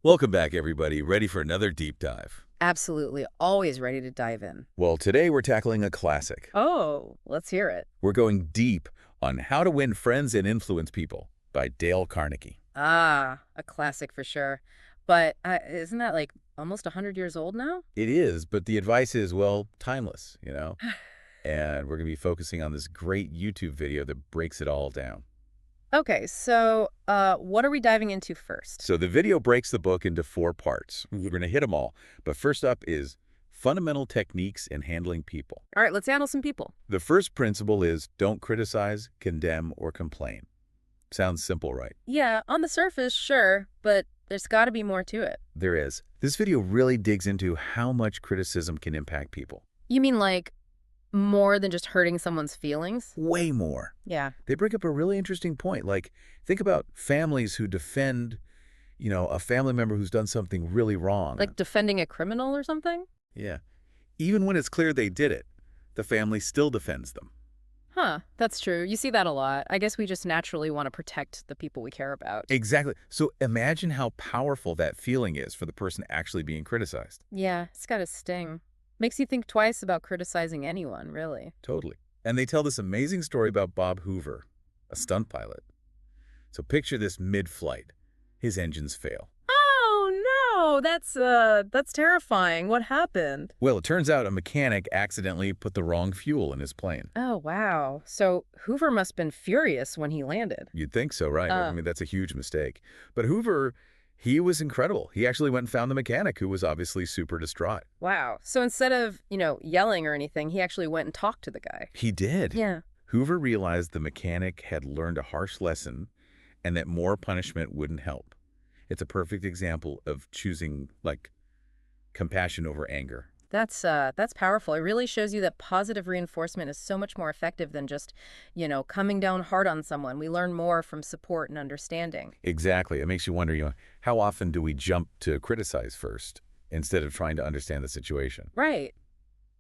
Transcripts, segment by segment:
Welcome back, everybody. Ready for another deep dive? Absolutely. Always ready to dive in. Well, today we're tackling a classic. Oh, let's hear it. We're going deep on How to Win Friends and Influence People by Dale Carnegie. Ah, a classic for sure. But isn't that like almost 100 years old now? It is, but the advice is, well, timeless, And we're going to be focusing on this great YouTube video that breaks it all down. Okay, so what are we diving into first? So the video breaks the book into 4 parts. We're going to hit them all. But first up is fundamental techniques in handling people. All right, let's handle some people. The first principle is don't criticize, condemn, or complain. Sounds simple, right? Yeah, on the surface, sure, but there's got to be more to it. There is. This video really digs into how much criticism can impact people. You mean like more than just hurting someone's feelings? Way more. Yeah. They bring up a really interesting point. Like, think about families who defend, a family member who's done something really wrong. Like defending a criminal or something? Yeah. Even when it's clear they did it, the family still defends them. Huh, that's true. You see that a lot. I guess we just naturally want to protect the people we care about. Exactly. So imagine how powerful that feeling is for the person actually being criticized. Yeah, it's got a sting. Makes you think twice about criticizing anyone, really. Totally. And they tell this amazing story about Bob Hoover, a stunt pilot. So picture this mid-flight. His engines fail. Oh, no, that's terrifying. What happened? Well, it turns out a mechanic accidentally put the wrong fuel in his plane. Oh, wow. So Hoover must have been furious when he landed. You'd think so, right? I mean, that's a huge mistake. But Hoover, he was incredible. He actually went and found the mechanic, who was obviously super distraught. Wow. So instead of, yelling or anything, he actually went and talked to the guy. He did. Yeah. Hoover realized the mechanic had learned a harsh lesson and that more punishment wouldn't help. It's a perfect example of choosing, compassion over anger. That's powerful. It really shows you that positive reinforcement is so much more effective than just, coming down hard on someone. We learn more from support and understanding. Exactly. It makes you wonder, how often do we jump to criticize first instead of trying to understand the situation? Right.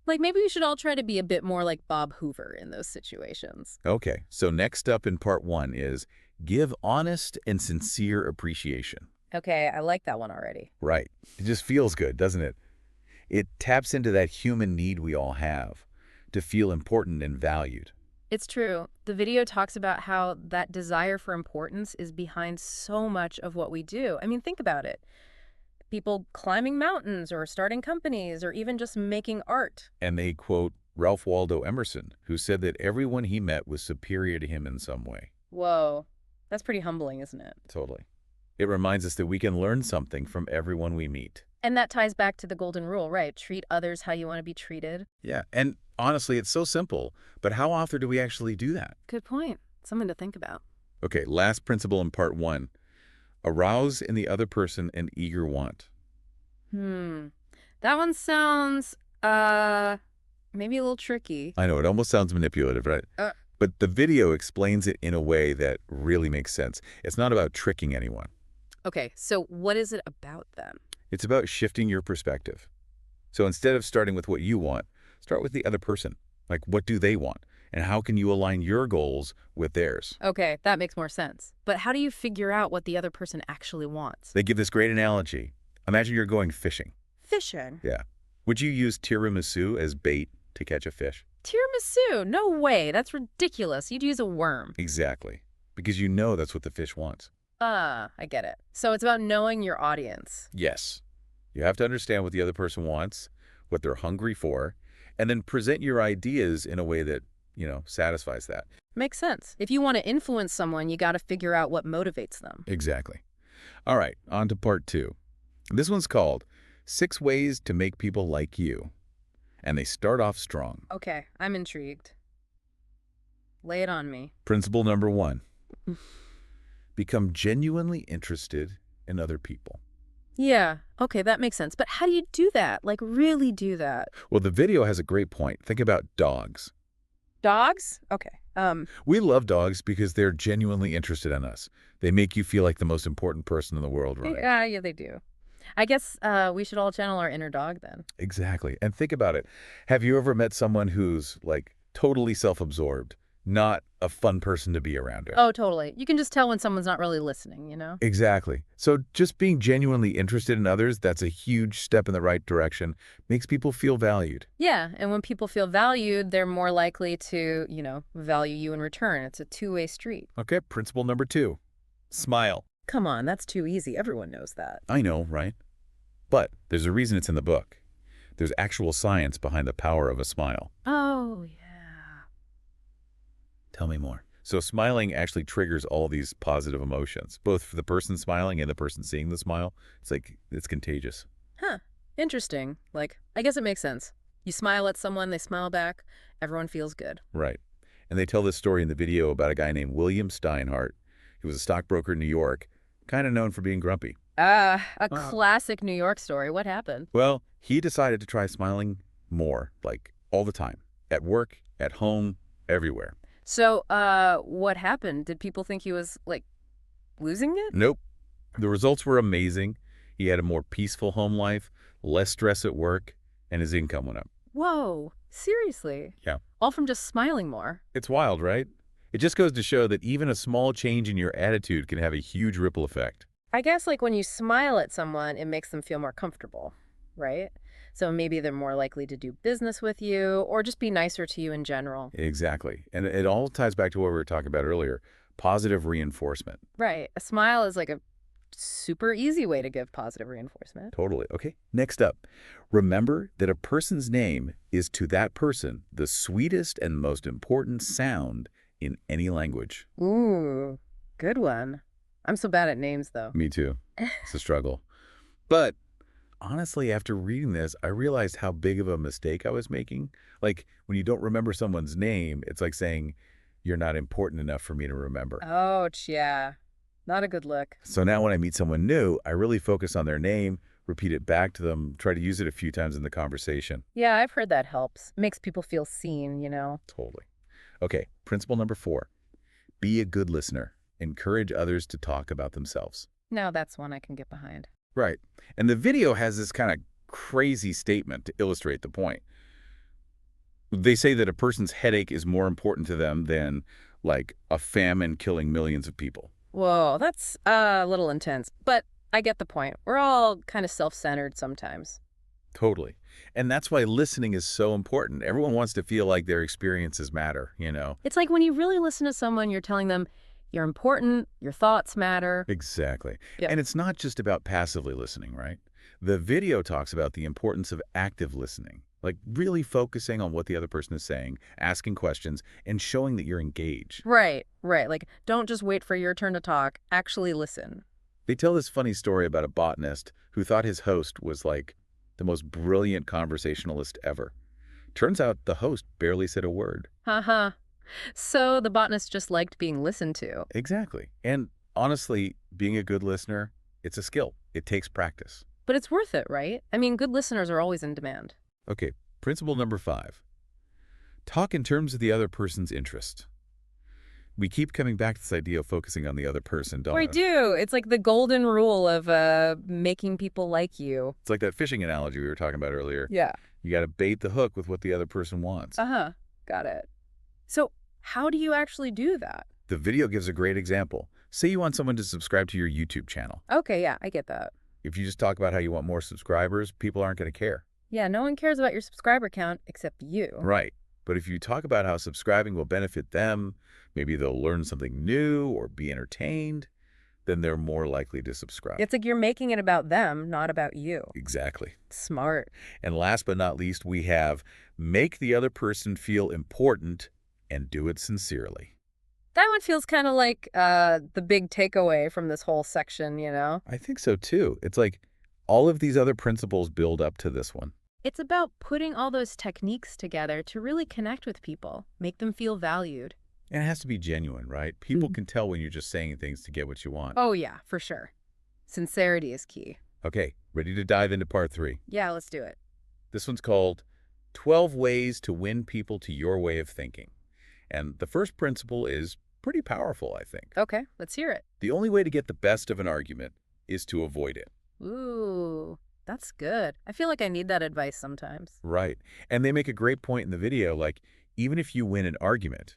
Like maybe we should all try to be a bit more like Bob Hoover in those situations. Okay, so next up in part 1 is give honest and sincere appreciation. Okay, I like that one already. Right. It just feels good, doesn't it? It taps into that human need we all have to feel important and valued. It's true. The video talks about how that desire for importance is behind so much of what we do. I mean, think about it. People climbing mountains or starting companies or even just making art. And they quote Ralph Waldo Emerson, who said that everyone he met was superior to him in some way. Whoa, that's pretty humbling, isn't it? Totally. It reminds us that we can learn something from everyone we meet. And that ties back to the golden rule, right? Treat others how you want to be treated. Yeah, and honestly, it's so simple, but how often do we actually do that? Good point. Something to think about. Okay, last principle in part 1. Arouse in the other person an eager want. That one sounds, maybe a little tricky. I know, it almost sounds manipulative, right? But the video explains it in a way that really makes sense. It's not about tricking anyone. Okay, so what is it about then? It's about shifting your perspective. So instead of starting with what you want, start with the other person. Like, what do they want? And how can you align your goals with theirs? Okay, that makes more sense. But how do you figure out what the other person actually wants? They give this great analogy. Imagine you're going fishing. Fishing? Yeah. Would you use tiramisu as bait to catch a fish? Tiramisu? No way. That's ridiculous. You'd use a worm. Exactly. Because you know that's what the fish wants. I get it. So it's about knowing your audience. Yes. You have to understand what the other person wants, what they're hungry for, and then present your ideas in a way that, satisfies that. Makes sense. If you want to influence someone, you got to figure out what motivates them. Exactly. All right, on to part 2. This one's called 6 Ways to Make People Like You. And they start off strong. Okay, I'm intrigued. Lay it on me. Principle number 1. Become genuinely interested in other people. Yeah, okay, that makes sense. But how do you do that? Like, really do that? Well, the video has a great point. Think about dogs. Dogs? Okay. We love dogs because they're genuinely interested in us. They make you feel like the most important person in the world, right? Yeah, they do. I guess we should all channel our inner dog then. Exactly. And think about it. Have you ever met someone who's, totally self-absorbed, not a fun person to be around. Oh, totally. You can just tell when someone's not really listening, you know? Exactly. So just being genuinely interested in others, that's a huge step in the right direction, makes people feel valued. Yeah, and when people feel valued, they're more likely to, value you in return. It's a two-way street. Okay, principle number 2, smile. Come on, that's too easy. Everyone knows that. I know, right? But there's a reason it's in the book. There's actual science behind the power of a smile. Oh, yeah. Tell me more. So smiling actually triggers all these positive emotions, both for the person smiling and the person seeing the smile. It's like, it's contagious. Huh. Interesting. I guess it makes sense. You smile at someone, they smile back, everyone feels good. Right. And they tell this story in the video about a guy named William Steinhardt. He was a stockbroker in New York, kind of known for being grumpy. A classic New York story. What happened? Well, he decided to try smiling more, like all the time, at work, at home, everywhere. So, what happened? Did people think he was, losing it? Nope. The results were amazing. He had a more peaceful home life, less stress at work, and his income went up. Whoa. Seriously? Yeah. All from just smiling more. It's wild, right? It just goes to show that even a small change in your attitude can have a huge ripple effect. I guess, when you smile at someone, it makes them feel more comfortable, right? So maybe they're more likely to do business with you or just be nicer to you in general. Exactly. And it all ties back to what we were talking about earlier, positive reinforcement. Right. A smile is a super easy way to give positive reinforcement. Totally. Okay. Next up, remember that a person's name is to that person the sweetest and most important sound in any language. Ooh, good one. I'm so bad at names, though. Me too. It's a struggle. But honestly, after reading this, I realized how big of a mistake I was making. Like, when you don't remember someone's name, it's like saying, you're not important enough for me to remember. Ouch, yeah. Not a good look. So now when I meet someone new, I really focus on their name, repeat it back to them, try to use it a few times in the conversation. Yeah, I've heard that helps. Makes people feel seen, Totally. Okay, principle number 4. Be a good listener. Encourage others to talk about themselves. Now that's one I can get behind. Right. And the video has this kind of crazy statement to illustrate the point. They say that a person's headache is more important to them than, like, a famine killing millions of people. Whoa, that's a little intense. But I get the point. We're all kind of self-centered sometimes. Totally. And that's why listening is so important. Everyone wants to feel like their experiences matter, you know? It's like when you really listen to someone, you're telling them you're important, your thoughts matter. Exactly. Yep. And it's not just about passively listening, right? The video talks about the importance of active listening, like really focusing on what the other person is saying, asking questions, and showing that you're engaged. Right. Don't just wait for your turn to talk. Actually listen. They tell this funny story about a botanist who thought his host was like the most brilliant conversationalist ever. Turns out the host barely said a word. Haha. So the botanist just liked being listened to. Exactly. And honestly, being a good listener, it's a skill. It takes practice. But it's worth it, right? I mean, good listeners are always in demand. Okay, principle number 5. Talk in terms of the other person's interest. We keep coming back to this idea of focusing on the other person, don't we? We do. It's like the golden rule of making people like you. It's like that fishing analogy we were talking about earlier. Yeah. You got to bait the hook with what the other person wants. Uh-huh. Got it. So how do you actually do that? The video gives a great example. Say you want someone to subscribe to your YouTube channel. Okay, yeah, I get that. If you just talk about how you want more subscribers, people aren't going to care. Yeah, no one cares about your subscriber count except you. Right. But if you talk about how subscribing will benefit them, maybe they'll learn something new or be entertained, then they're more likely to subscribe. It's like you're making it about them, not about you. Exactly. Smart. And last but not least, we have make the other person feel important and do it sincerely. That one feels kind of like the big takeaway from this whole section, I think so too. It's like all of these other principles build up to this one. It's about putting all those techniques together to really connect with people, make them feel valued. And it has to be genuine, right? People can tell when you're just saying things to get what you want. Oh, yeah, for sure. Sincerity is key. Okay, ready to dive into part 3? Yeah, let's do it. This one's called 12 Ways to Win People to Your Way of Thinking. And the first principle is pretty powerful, I think. Okay, let's hear it. The only way to get the best of an argument is to avoid it. Ooh, that's good. I feel like I need that advice sometimes. Right. And they make a great point in the video, like, even if you win an argument,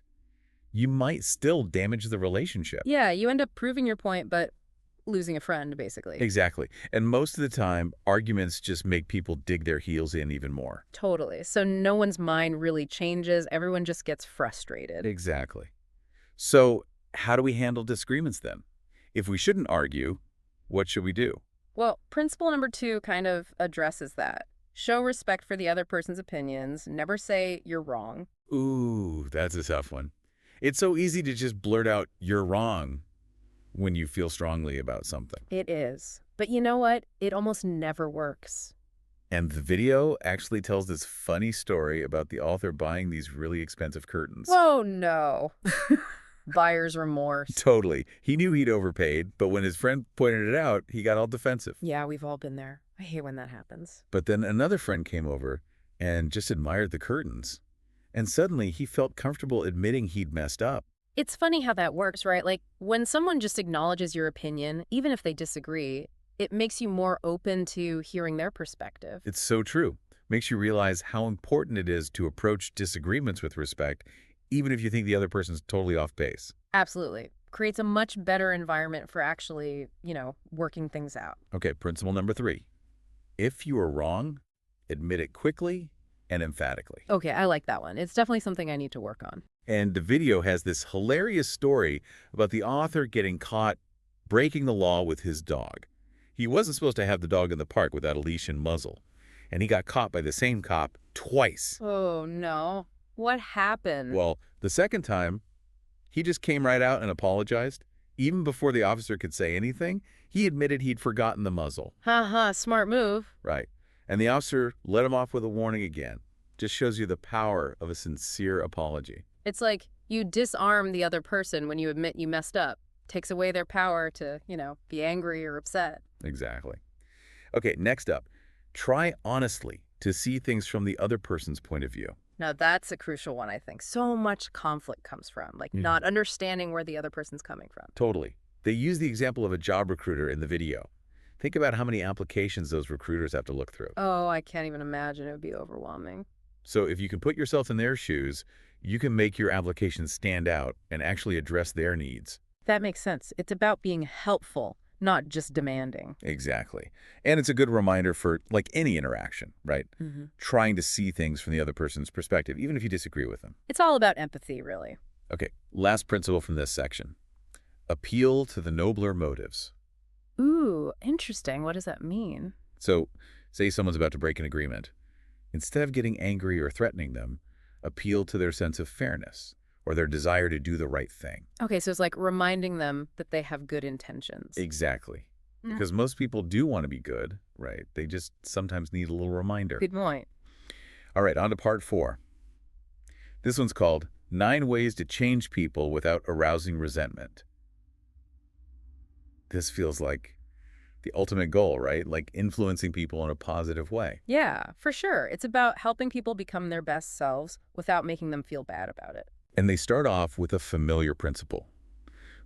you might still damage the relationship. Yeah, you end up proving your point, but losing a friend, basically. Exactly. And most of the time, arguments just make people dig their heels in even more. Totally. So no one's mind really changes. Everyone just gets frustrated. Exactly. So how do we handle disagreements then? If we shouldn't argue, what should we do? Well, principle number 2 kind of addresses that. Show respect for the other person's opinions. Never say you're wrong. Ooh, that's a tough one. It's so easy to just blurt out, "You're wrong," when you feel strongly about something. It is. But you know what? It almost never works. And the video actually tells this funny story about the author buying these really expensive curtains. Oh, no. Buyer's remorse. Totally. He knew he'd overpaid, but when his friend pointed it out, he got all defensive. Yeah, we've all been there. I hate when that happens. But then another friend came over and just admired the curtains. And suddenly he felt comfortable admitting he'd messed up. It's funny how that works, right? Like, when someone just acknowledges your opinion, even if they disagree, it makes you more open to hearing their perspective. It's so true. Makes you realize how important it is to approach disagreements with respect, even if you think the other person's totally off base. Absolutely. Creates a much better environment for actually, working things out. Okay, principle number 3. If you are wrong, admit it quickly and emphatically. Okay, I like that one. It's definitely something I need to work on. And the video has this hilarious story about the author getting caught breaking the law with his dog. He wasn't supposed to have the dog in the park without a leash and muzzle, and he got caught by the same cop twice. Oh, no. What happened? Well, the second time, he just came right out and apologized. Even before the officer could say anything, he admitted he'd forgotten the muzzle. Haha, smart move. Right. And the officer let him off with a warning again. Just shows you the power of a sincere apology. It's like you disarm the other person when you admit you messed up. Takes away their power to, be angry or upset. Exactly. Okay, next up, try honestly to see things from the other person's point of view. Now, that's a crucial one, I think. So much conflict comes from, not understanding where the other person's coming from. Totally. They use the example of a job recruiter in the video. Think about how many applications those recruiters have to look through. Oh, I can't even imagine. It would be overwhelming. So if you can put yourself in their shoes, you can make your application stand out and actually address their needs. That makes sense. It's about being helpful, not just demanding. Exactly. And it's a good reminder for, like, any interaction, right? Mm-hmm. Trying to see things from the other person's perspective, even if you disagree with them. It's all about empathy, really. Okay, last principle from this section. Appeal to the nobler motives. Ooh, interesting. What does that mean? So, say someone's about to break an agreement. Instead of getting angry or threatening them, appeal to their sense of fairness or their desire to do the right thing. Okay, so it's like reminding them that they have good intentions. Exactly. Because most people do want to be good, right? They just sometimes need a little reminder. Good point. All right, on to part 4. This one's called 9 Ways to Change People Without Arousing Resentment. This feels like the ultimate goal, right? Like influencing people in a positive way. Yeah, for sure. It's about helping people become their best selves without making them feel bad about it. And they start off with a familiar principle.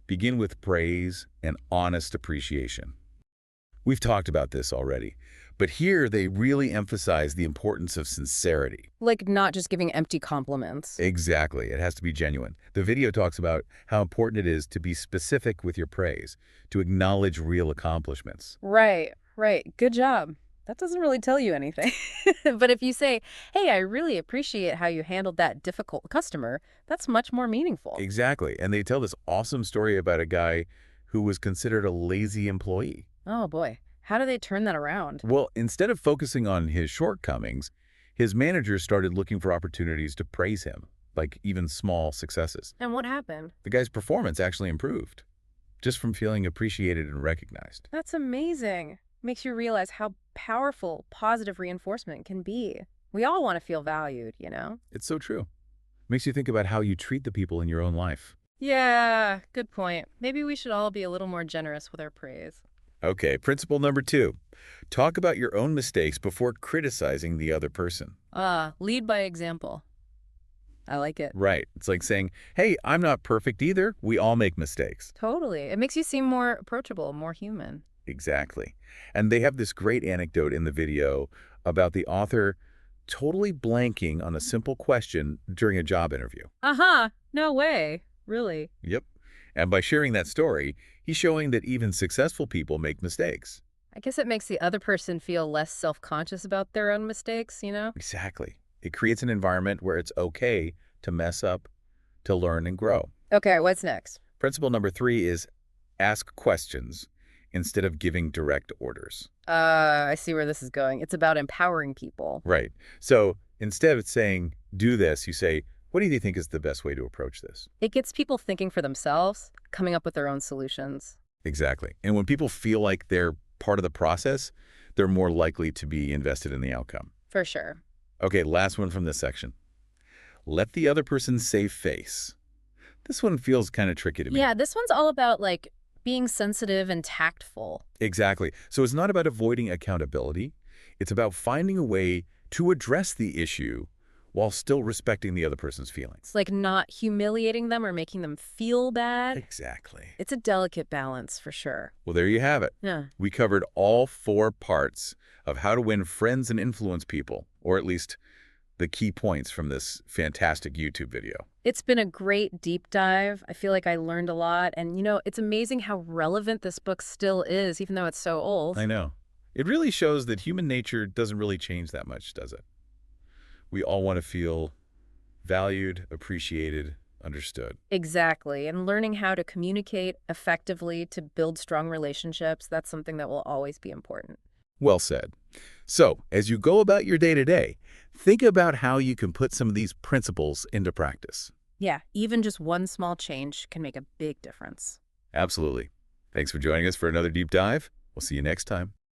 Begin with praise and honest appreciation. We've talked about this already, but here they really emphasize the importance of sincerity. Like not just giving empty compliments. Exactly. It has to be genuine. The video talks about how important it is to be specific with your praise, to acknowledge real accomplishments. Right. Good job. That doesn't really tell you anything. But if you say, hey, I really appreciate how you handled that difficult customer, that's much more meaningful. Exactly. And they tell this awesome story about a guy who was considered a lazy employee. Oh, boy. How do they turn that around? Well, instead of focusing on his shortcomings, his manager started looking for opportunities to praise him, like even small successes. And what happened? The guy's performance actually improved, just from feeling appreciated and recognized. That's amazing. Makes you realize how powerful positive reinforcement can be. We all want to feel valued, It's so true. Makes you think about how you treat the people in your own life. Yeah, good point. Maybe we should all be a little more generous with our praise. Okay, principle number 2. Talk about your own mistakes before criticizing the other person. Lead by example. I like it. Right. It's like saying, hey, I'm not perfect either. We all make mistakes. Totally. It makes you seem more approachable, more human. Exactly. And they have this great anecdote in the video about the author totally blanking on a simple question during a job interview. Uh-huh. No way. Really? Yep. And by sharing that story, he's showing that even successful people make mistakes. I guess it makes the other person feel less self-conscious about their own mistakes, you know? Exactly. It creates an environment where it's okay to mess up, to learn and grow. Okay, what's next? Principle number 3 is ask questions instead of giving direct orders. I see where this is going. It's about empowering people. Right. So instead of saying, do this, you say, what do you think is the best way to approach this? It gets people thinking for themselves, coming up with their own solutions. Exactly. And when people feel like they're part of the process, they're more likely to be invested in the outcome. For sure. Okay, last one from this section. Let the other person save face. This one feels kind of tricky to me. Yeah, this one's all about, like, being sensitive and tactful. Exactly. So it's not about avoiding accountability. It's about finding a way to address the issue while still respecting the other person's feelings. It's like not humiliating them or making them feel bad. Exactly. It's a delicate balance, for sure. Well, there you have it. Yeah. We covered all 4 parts of how to win friends and influence people, or at least the key points from this fantastic YouTube video. It's been a great deep dive. I feel like I learned a lot. And, it's amazing how relevant this book still is, even though it's so old. I know. It really shows that human nature doesn't really change that much, does it? We all want to feel valued, appreciated, understood. Exactly. And learning how to communicate effectively to build strong relationships, that's something that will always be important. Well said. So, as you go about your day-to-day, think about how you can put some of these principles into practice. Yeah, even just one small change can make a big difference. Absolutely. Thanks for joining us for another deep dive. We'll see you next time.